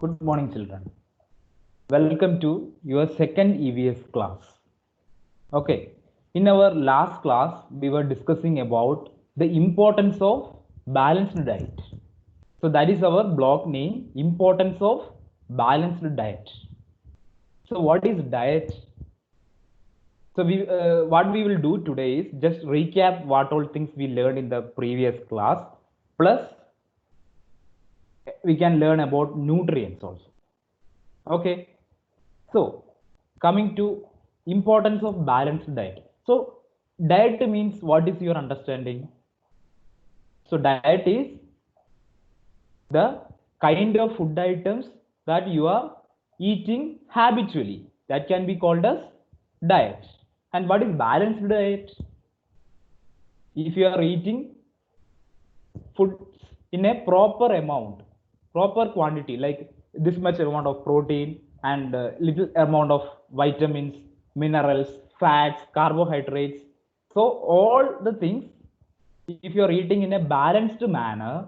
Good morning, children. Welcome to your second EVS class. Okay, in our last class, we were discussing about the importance of balanced diet. So that is our block name, importance of balanced diet. So what is diet? So what we will do today is just recap what all things we learned in the previous class, plus we can learn about nutrients also. Okay, so coming to importance of balanced diet. So diet means, what is your understanding? So diet is the kind of food items that you are eating habitually. That can be called as diet. And what is balanced diet? If you are eating food in a proper amount, proper quantity, like this much amount of protein and little amount of vitamins, minerals, fats, carbohydrates. So all the things, if you are eating in a balanced manner,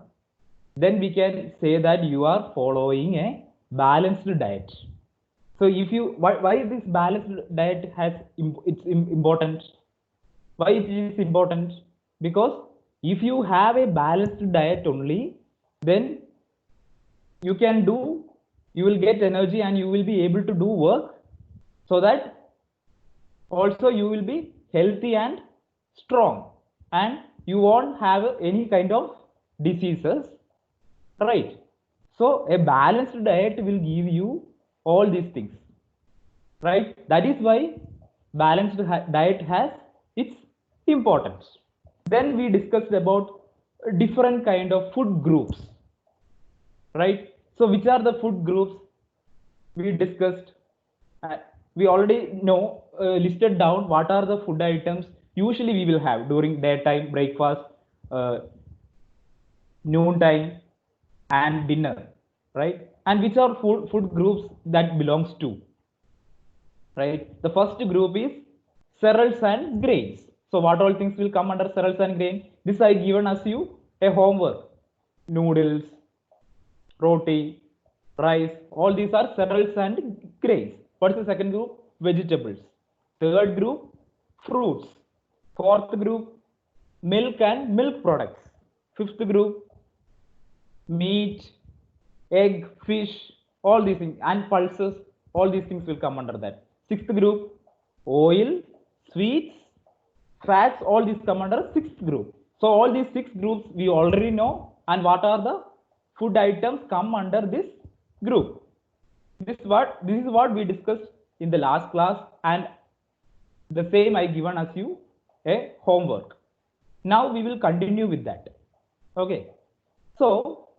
then we can say that you are following a balanced diet. So if you, why this balanced diet has it's important? Why it is important? Because if you have a balanced diet only, then you can do, you will get energy and you will be able to do work, so that also you will be healthy and strong, and you won't have any kind of diseases, right? So a balanced diet will give you all these things, right? That is why balanced diet has its importance. Then we discussed about different kind of food groups, right? So which are the food groups we discussed? uh, we already know, listed down what are the food items usually we will have during daytime breakfast, uh, noontime and dinner, right? And which are food groups that belongs to, right? The first group is cereals and grains. So what all things will come under cereals and grains? This I given as you a homework. Noodles, roti, rice, all these are cereals and grains. What's the second group? Vegetables. Third group, fruits. Fourth group, milk and milk products. Fifth group, meat, egg, fish, all these things, and pulses, all these things will come under that. Sixth group, oil, sweets, fats, all these come under sixth group. So all these six groups we already know, and what are the food items come under this group. This is what we discussed in the last class, and the same I given as you a homework. Now we will continue with that. Okay. So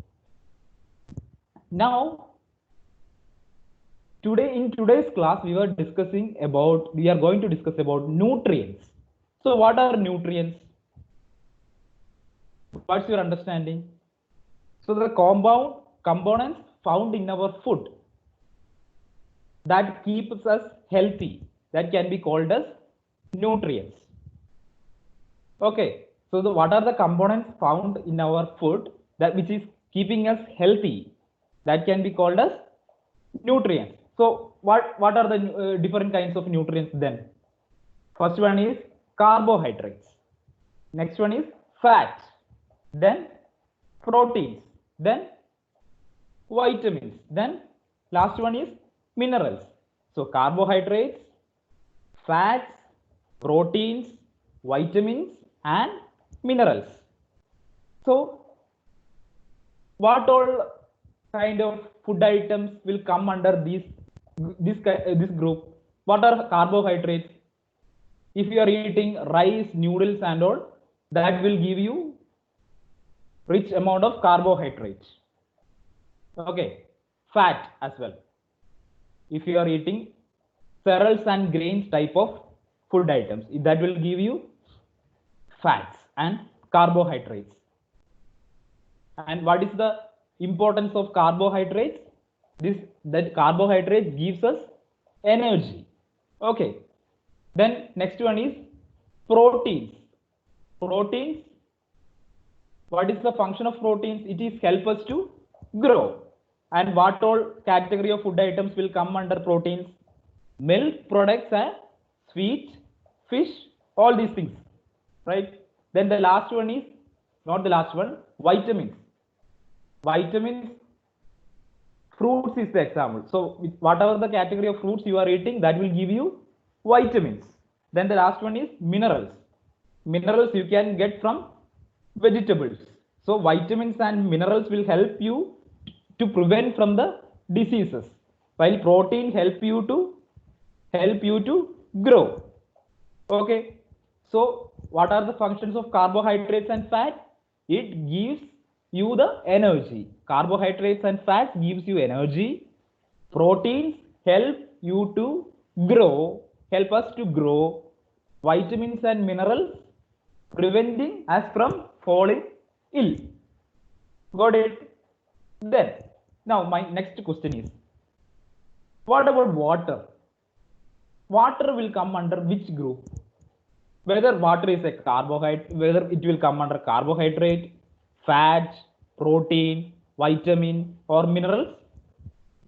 now in today's class we are going to discuss about nutrients. So what are nutrients? What's your understanding? So the components found in our food that keeps us healthy, that can be called as nutrients. Okay, so what are the components found in our food that which is keeping us healthy, that can be called as nutrients. So what are the different kinds of nutrients then? First one is carbohydrates, next one is fats, then proteins, then vitamins, then last one is minerals. So carbohydrates, fats, proteins, vitamins and minerals. So what all kind of food items will come under this group? What are carbohydrates? If you are eating rice, noodles and all, that will give you rich amount of carbohydrates. Okay, fat as well. If you are eating cereals and grains type of food items, that will give you fats and carbohydrates. And what is the importance of carbohydrates? That carbohydrates gives us energy. Okay, then next one is proteins. What is the function of proteins? It is help us to grow. And what all category of food items will come under proteins? Milk products and sweet, fish, all these things, right? Then the last one is, not the last one, vitamins. Vitamins, fruits is the example. So whatever the category of fruits you are eating, that will give you vitamins. Then the last one is minerals. Minerals you can get from vegetables. So vitamins and minerals will help you to prevent from the diseases, while protein help you to grow. Okay. So what are the functions of carbohydrates and fat? It gives you the energy. Carbohydrates and fat gives you energy. Proteins help you to grow, help us to grow. Vitamins and minerals preventing us from falling ill. Got it? Then, now my next question is, what about water? Water will come under which group? Whether water is a carbohydrate, whether it will come under carbohydrate, fat, protein, vitamin, or minerals?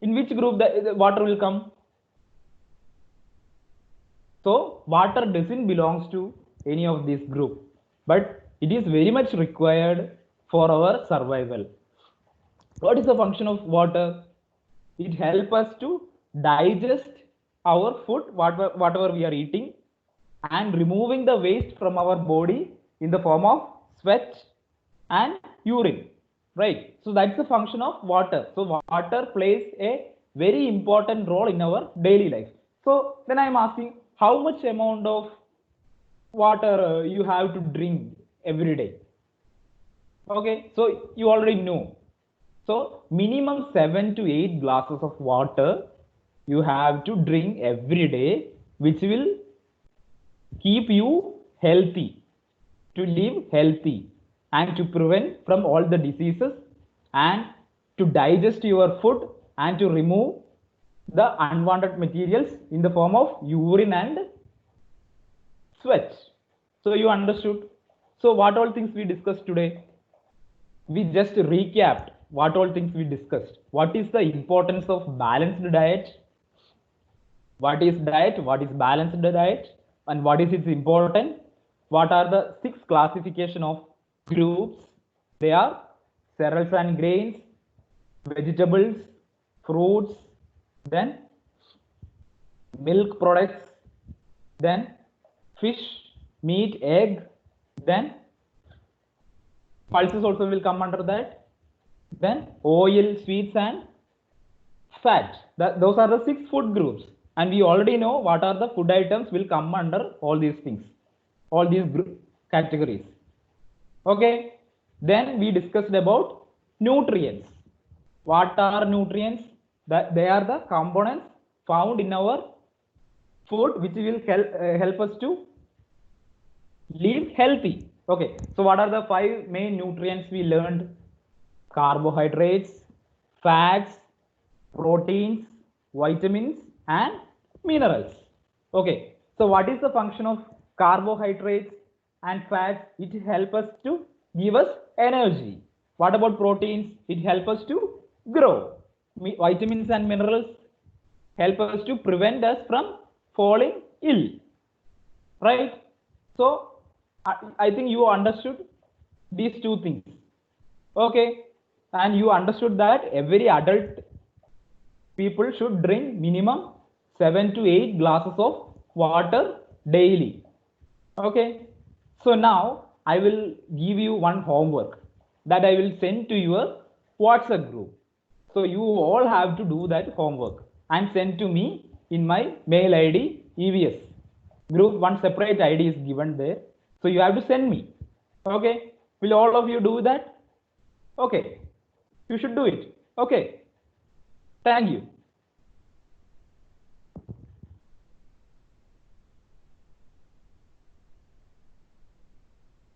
In which group the water will come? So water doesn't belongs to any of this group, but it is very much required for our survival. What is the function of water? It helps us to digest our food, whatever we are eating, and removing the waste from our body in the form of sweat and urine, right? So that's the function of water. So water plays a very important role in our daily life. So then I'm asking, how much amount of water you have to drink every day? Okay, so you already know. So minimum 7 to 8 glasses of water you have to drink every day, which will keep you healthy, to live healthy, and to prevent from all the diseases, and to digest your food, and to remove the unwanted materials in the form of urine and sweat. So you understood. So what all things we discussed today? We just recapped what all things we discussed. What is the importance of balanced diet? What is diet? What is balanced diet? And what is its importance? What are the 6 classification of groups? They are cereals and grains, vegetables, fruits, then milk products, then fish, meat, egg, then pulses also will come under that, then oil, sweets, and fat. Those are the 6 food groups, and we already know what are the food items will come under all these things, all these categories. Okay, then we discussed about nutrients. What are nutrients? That they are the components found in our food which will help us to live healthy. Okay, so what are the 5 main nutrients we learned? Carbohydrates, fats, proteins, vitamins, and minerals. Okay, so what is the function of carbohydrates and fats? It helps us to give us energy. What about proteins? It helps us to grow. Vitamins and minerals help us to prevent us from falling ill, right? So I think you understood these 2 things. Okay, and you understood that every adult people should drink minimum 7 to 8 glasses of water daily. Okay, so now I will give you one homework that I will send to your WhatsApp group. So you all have to do that homework and send to me in my mail ID EVS group. One separate ID is given there, so you have to send me. Okay, will all of you do that? Okay, you should do it. Okay, thank you.